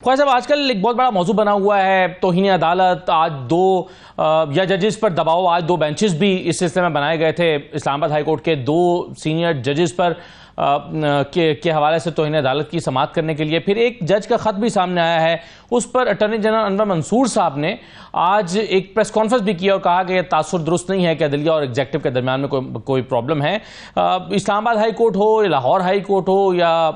خواجہ صاحب، آج کل ایک بہت بڑا موضوع بنا ہوا ہے توہین عدالت. آج دو یا ججز پر دباؤ، آج دو بینچز بھی اس سلسلے میں بنائے گئے تھے. اسلام آباد ہائی کورٹ کے دو سینئر ججز پر کے حوالے سے توہین عدالت کی سماعت کرنے کے لیے. پھر ایک جج کا خط بھی سامنے آیا ہے، اس پر اٹارنی جنرل انور منصور صاحب نے آج ایک پریس کانفرنس بھی کیا اور کہا کہ یہ تاثر درست نہیں ہے کہ عدلیہ اور ایگزیکٹو کے درمیان میں کوئی پرابلم ہے. اسلام آباد ہائی کورٹ ہو یا لاہور ہائی کورٹ ہو یا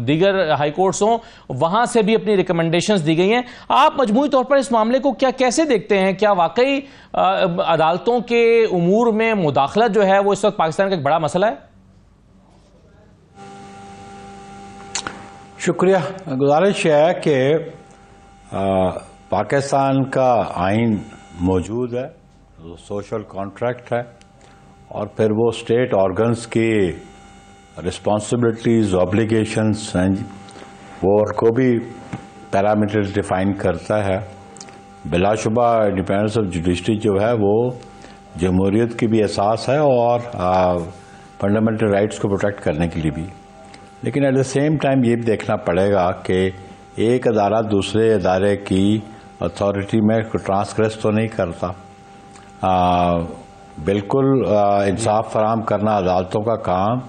دیگر ہائی کورٹس ہوں، وہاں سے بھی اپنی ریکمنڈیشنز دی گئی ہیں. آپ مجموعی طور پر اس معاملے کو کیسے دیکھتے ہیں؟ کیا واقعی عدالتوں کے امور میں مداخلت جو ہے وہ اس وقت پاکستان کا ایک بڑا مسئلہ ہے؟ شکریہ. گزارش ہے کہ پاکستان کا آئین موجود ہے، سوشل کانٹریکٹ ہے، اور پھر وہ اسٹیٹ آرگنز کی رسپانسبلٹیز، آبلیگیشنز ہیں، وہ ان کو بھی پیرامیٹرز ڈیفائن کرتا ہے. بلا شبہ انڈیپینڈنس آف جوڈیشری جو ہے وہ جمہوریت کی بھی اساس ہے اور فنڈامنٹل رائٹس کو پروٹیکٹ کرنے کے لیے بھی. لیکن ایٹ دا سیم ٹائم یہ بھی دیکھنا پڑے گا کہ ایک ادارہ دوسرے ادارے کی اتھارٹی میں ٹرانسگریس تو نہیں کرتا. بالکل انصاف فراہم کرنا عدالتوں کا کام،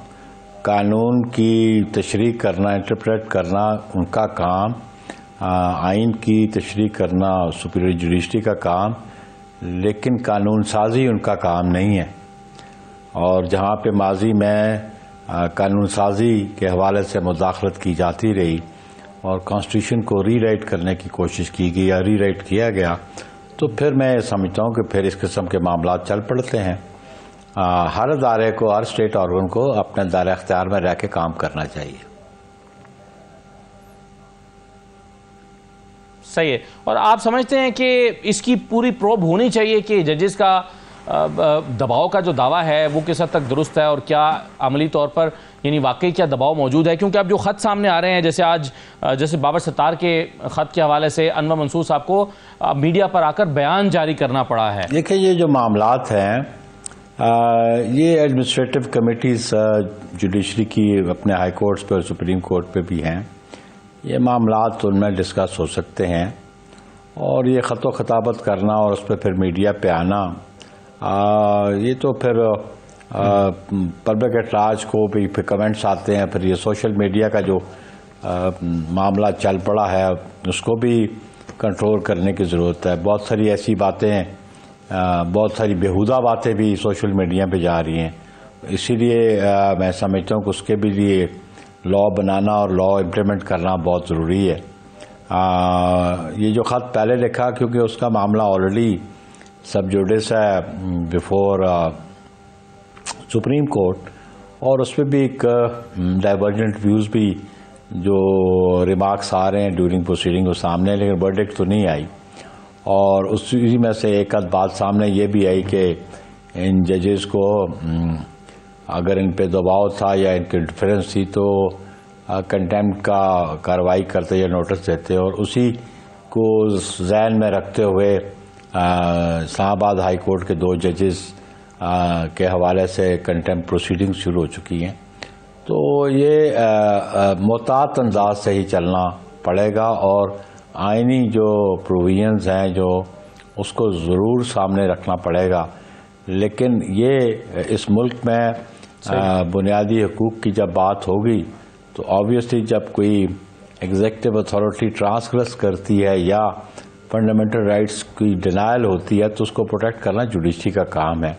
قانون کی تشریح کرنا، انٹرپریٹ کرنا ان کا کام، آئین کی تشریح کرنا سپیریئر جوڈیشری کا کام، لیکن قانون سازی ان کا کام نہیں ہے. اور جہاں پہ ماضی میں قانون سازی کے حوالے سے مداخلت کی جاتی رہی اور کانسٹیٹیوشن کو ری رائٹ کرنے کی کوشش کی گئی یا ری رائٹ کیا گیا، تو پھر میں سمجھتا ہوں کہ پھر اس قسم کے معاملات چل پڑتے ہیں. ہر ادارے کو، ہر اسٹیٹ آرگن کو اپنے دائرہ اختیار میں رہ کے کام کرنا چاہیے. صحیح ہے. اور آپ سمجھتے ہیں کہ اس کی پوری پروب ہونی چاہیے کہ ججز کا دباؤ کا جو دعویٰ ہے وہ کس حد تک درست ہے، اور کیا عملی طور پر یعنی واقعی کیا دباؤ موجود ہے؟ کیونکہ اب جو خط سامنے آ رہے ہیں، جیسے آج جیسے بابر ستار کے خط کے حوالے سے انور منصور صاحب کو میڈیا پر آ کر بیان جاری کرنا پڑا ہے. دیکھیں، یہ جو معاملات ہیں یہ ایڈمنسٹریٹو کمیٹیز جوڈیشری کی اپنے ہائی کورٹس پہ اور سپریم کورٹ پہ بھی ہیں. یہ معاملات ان میں ڈسکس ہو سکتے ہیں، اور یہ خط و خطابت کرنا اور اس پہ پھر میڈیا پہ آنا، یہ تو پھر پبلک ایٹ لارج کو بھی پھر کمنٹس آتے ہیں. پھر یہ سوشل میڈیا کا جو معاملہ چل پڑا ہے اس کو بھی کنٹرول کرنے کی ضرورت ہے. بہت ساری ایسی باتیں، بہت ساری بیہودہ باتیں بھی سوشل میڈیا پہ جا رہی ہیں. اسی لیے میں سمجھتا ہوں کہ اس کے بھی لیے لا بنانا اور لا امپلیمنٹ کرنا بہت ضروری ہے. یہ جو خط پہلے لکھا، کیونکہ اس کا معاملہ آلریڈی سب جوڈس ہے بیفور سپریم کورٹ، اور اس پہ بھی ایک ڈائیورجنٹ ویوز بھی جو ریمارکس آ رہے ہیں ڈیورنگ پروسیڈنگ اس سامنے، لیکن ورڈکٹ تو نہیں آئی. اور اسی میں سے ایک آدھ بات سامنے یہ بھی آئی کہ ان ججز کو اگر ان پہ دباؤ تھا یا ان کی ڈفرینس تھی تو کنٹیمپٹ کا کارروائی کرتے یا نوٹس دیتے، اور اسی کو ذہن میں رکھتے ہوئے اسلام آباد ہائی کورٹ کے دو ججز کے حوالے سے کنٹیمپٹ پروسیڈنگ شروع ہو چکی ہیں. تو یہ محتاط انداز سے ہی چلنا پڑے گا، اور آئینی جو پروویژنز ہیں جو اس کو ضرور سامنے رکھنا پڑے گا. لیکن یہ اس ملک میں بنیادی حقوق کی جب بات ہوگی تو آبویسلی جب کوئی ایگزیکٹو اتھارٹی ٹرانسگریس کرتی ہے یا فنڈامنٹل رائٹس کی ڈینائل ہوتی ہے تو اس کو پروٹیکٹ کرنا جوڈیشری کا کام ہے.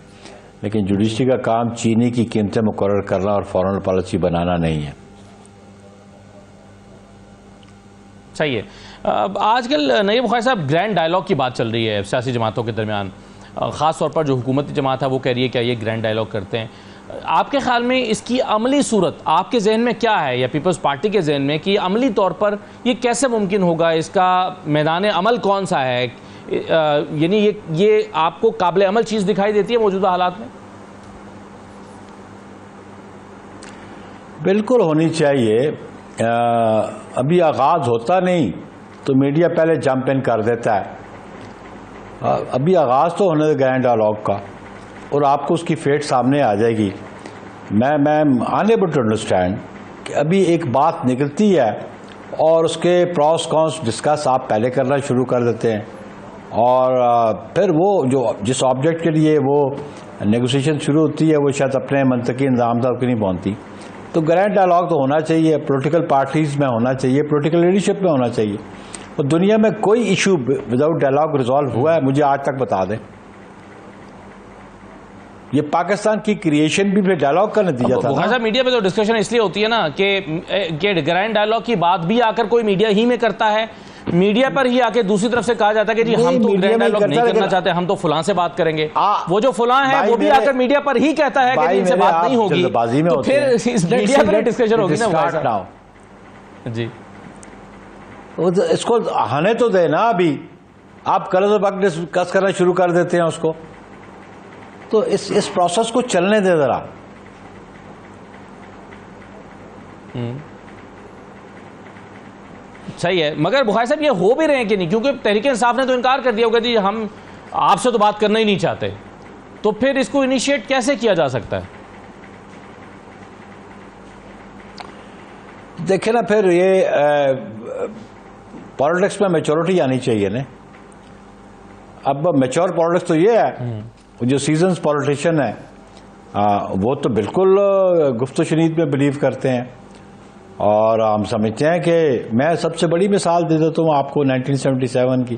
لیکن جوڈیشری کا کام چینی کی قیمتیں مقرر کرنا اور فارن پالیسی بنانا نہیں ہے. صحیح ہے. آج کل نئی خواجہ صاحب گرینڈ ڈائلاگ کی بات چل رہی ہے سیاسی جماعتوں کے درمیان، خاص طور پر جو حکومتی جماعت ہے وہ کہہ رہی ہے کہ یہ گرینڈ ڈائلاگ کرتے ہیں. آپ کے خیال میں اس کی عملی صورت آپ کے ذہن میں کیا ہے، یا پیپلز پارٹی کے ذہن میں، کہ عملی طور پر یہ کیسے ممکن ہوگا؟ اس کا میدان عمل کون سا ہے؟ یعنی یہ آپ کو قابل عمل چیز دکھائی دیتی ہے موجودہ حالات میں؟ بالکل ہونی چاہیے. ابھی آغاز ہوتا نہیں تو میڈیا پہلے جمپ ان کر دیتا ہے. ابھی آغاز تو ہونے دے گرینڈ ڈائلاگ کا، اور آپ کو اس کی فیٹ سامنے آ جائے گی. میں انیبل ٹو انڈرسٹینڈ کہ ابھی ایک بات نکلتی ہے اور اس کے پروس کونس ڈسکس آپ پہلے کرنا شروع کر دیتے ہیں، اور پھر وہ جو جس آبجیکٹ کے لیے وہ نیگوسیشن شروع ہوتی ہے وہ شاید اپنے منطقی انضام تک نہیں پہنچتی. تو گرینڈ ڈائلاگ تو ہونا چاہیے، پولیٹیکل پارٹیز میں ہونا چاہیے، پولیٹیکل لیڈرشپ میں ہونا چاہیے. اور دنیا میں کوئی ایشو وداؤٹ ڈائلاگ ریزالو ہوا ہے مجھے آج تک بتا دیں. یہ پاکستان کی کریشن بھی ڈائلاگ کا نتیجہ تھا. میڈیا پہ تو ڈسکشن اس لیے ہوتی ہے نا کہ گرینڈ ڈائلاگ کی بات بھی آ کر کوئی میڈیا ہی میں کرتا ہے، میڈیا پر ہی آ کے دوسری طرف سے کہا جاتا ہے کہ جی ہم تو گرینڈ ڈائلاگ نہیں کرنا چاہتے، ہم تو فلاں سے بات کریں گے. وہ جو فلاں ہے وہ بھی آ کر میڈیا پر ہی کہتا ہے کہ ان سے بات نہیں ہوگی، تو پھر میڈیا پر ڈسکشن ہوگی نا. جی اس کو آنے تو دے نا. ابھی آپ کلر وقت ڈسکس کرنا شروع کر دیتے ہیں اس کو، تو اس پروسیس کو چلنے دے ذرا. صحیح ہے، مگر بخاری صاحب یہ ہو بھی رہے ہیں کہ نہیں؟ کیونکہ تحریک انصاف نے تو انکار کر دیا ہوگا جی ہم آپ سے تو بات کرنا ہی نہیں چاہتے، تو پھر اس کو انیشیٹ کیسے کیا جا سکتا ہے؟ دیکھیں نا، پھر یہ پالیٹکس میں میچورٹی آنی چاہیے نا. اب میچور پالیٹکس تو یہ ہے، جو سیزنز پالیٹیشین ہے وہ تو بالکل گفت و شنید میں بلیو کرتے ہیں، اور ہم سمجھتے ہیں کہ میں سب سے بڑی مثال دے دیتا ہوں آپ کو 1977 کی،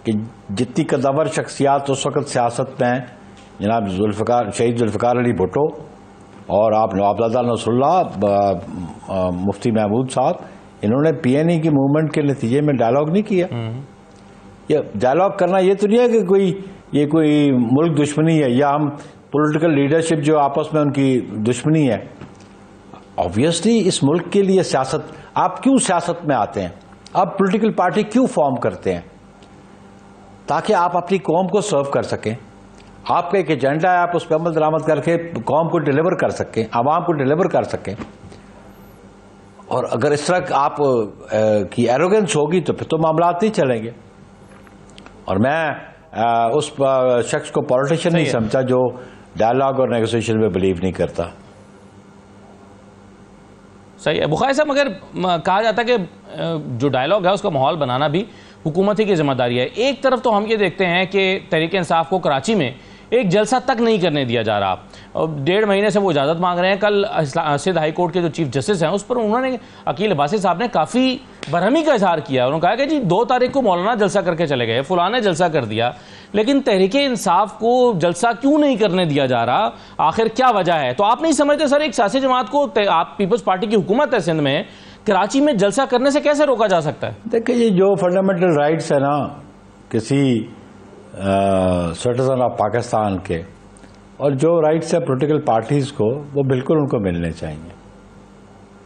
کہ جتنی قدور شخصیات اس وقت سیاست میں ہیں، جناب شہید ذوالفقار علی بھٹو اور آپ نوابزادہ نصر اللہ، مفتی محمود صاحب، انہوں نے پی این ای کی موومنٹ کے نتیجے میں ڈائلاگ نہیں کیا. یہ ڈائلاگ کرنا یہ تو نہیں ہے کہ یہ کوئی ملک دشمنی ہے یا ہم پولیٹیکل لیڈرشپ جو آپس میں ان کی دشمنی ہے. آبویسلی اس ملک کے لیے سیاست، آپ کیوں سیاست میں آتے ہیں؟ آپ پولیٹیکل پارٹی کیوں فارم کرتے ہیں؟ تاکہ آپ اپنی قوم کو سرو کر سکیں. آپ کا ایک ایجنڈا ہے، آپ اس پہ عمل درآمد کر کے قوم کو ڈیلیور کر سکیں، عوام کو ڈیلیور کر سکیں. اور اگر اس طرح آپ کی ایروگنس ہوگی تو پھر تو معاملات نہیں چلیں گے. اور میں اس شخص کو پولیٹیشین نہیں سمجھتا جو ڈائلاگ اور نیگوسیشن میں بلیو نہیں کرتا. صحیح ہے بخاری صاحب، مگر کہا جاتا ہے کہ جو ڈائلاگ ہے اس کا ماحول بنانا بھی حکومت ہی کی ذمہ داری ہے. ایک طرف تو ہم یہ دیکھتے ہیں کہ تحریک انصاف کو کراچی میں ایک جلسہ تک نہیں کرنے دیا جا رہا، 1.5 مہینے سے وہ اجازت مانگ رہے ہیں. کل سندھ ہائی کورٹ کے جو چیف جسٹس ہیں اس پر انہوں نے عقیل عباسی صاحب نے کافی برہمی کا اظہار کیا. انہوں نے کہا کہ جی 2 تاریخ کو مولانا جلسہ کر کے چلے گئے، فلاں نے جلسہ کر دیا، لیکن تحریک انصاف کو جلسہ کیوں نہیں کرنے دیا جا رہا؟ آخر کیا وجہ ہے؟ تو آپ نہیں سمجھتے سر ایک سیاسی جماعت کو، آپ پیپلز پارٹی کی حکومت ہے سندھ میں، کراچی میں جلسہ کرنے سے کیسے روکا جا سکتا ہے؟ دیکھیں یہ جو فنڈامنٹل رائٹس ہیں نا کسی سٹیزن آف پاکستان کے، اور جو رائٹس ہے پولیٹیکل پارٹیز کو، وہ بالکل ان کو ملنے چاہیے.